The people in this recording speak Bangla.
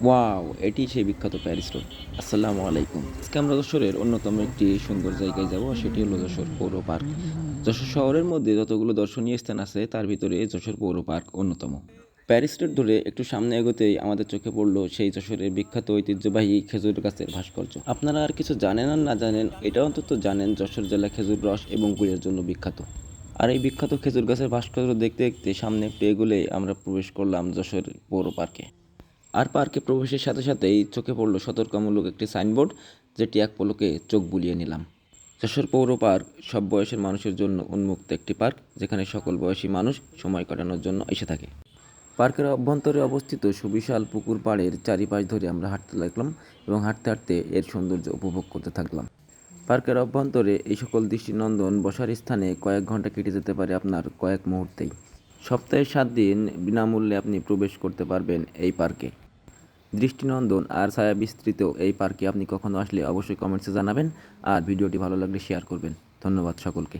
ওয়াও! এটি সেই বিখ্যাত প্যারিস রোড। আসসালামু আলাইকুম। আজকে আমরা যশোরের অন্যতম একটি সুন্দর জায়গায় যাব, সেটি হলো যশোর পৌর পার্ক। যশোর শহরের মধ্যে যতগুলো দর্শনীয় স্থান আছে, তার ভিতরে যশোর পৌর পার্ক অন্যতম। প্যারিস রোড ধরে একটু সামনে এগোতেই আমাদের চোখে পড়ল সেই যশোরের বিখ্যাত ঐতিহ্যবাহী খেজুর গাছের ভাস্কর্য। আপনারা আর কিছু জানেন আর না জানেন, এটা অন্তত জানেন যশোর জেলা খেজুর রস এবং গুড়ের জন্য বিখ্যাত। আর এই বিখ্যাত খেজুর গাছের ভাস্কর্য দেখতে দেখতে সামনে একটু এগোলেই আমরা প্রবেশ করলাম যশোর পৌর পার্কে। আর পার্কে প্রবেশের সাথে সাথেই চোখে পড়ল সতর্কতামূলক একটি সাইনবোর্ড, যেটি এক পলকে চোখ বুলিয়ে নিলাম। যশোর পৌর পার্ক সব বয়সের মানুষের জন্য উন্মুক্ত একটি পার্ক, যেখানে সকল বয়সী মানুষ সময় কাটানোর জন্য এসে থাকে। পার্কের অভ্যন্তরে অবস্থিত সুবিশাল পুকুর পাড়ের চারিপাশ ধরে আমরা হাঁটতে লাগলাম এবং হাঁটতে হাঁটতে এর সৌন্দর্য উপভোগ করতে থাকলাম। পার্কের অভ্যন্তরে এই সকল দৃষ্টিনন্দন বসার স্থানে কয়েক ঘন্টা কেটে যেতে পারে আপনার কয়েক মুহূর্তেই। সপ্তাহে 7 দিন বিনামূল্যে আপনি প্রবেশ করতে পারবেন এই পার্কে। দৃষ্টিনন্দন আর ছায়া বিস্তৃত এই পার্কে আপনি কখনো আসলে অবশ্যই কমেন্টসে জানাবেন, আর ভিডিওটি ভালো লাগলে শেয়ার করবেন। ধন্যবাদ সকলকে।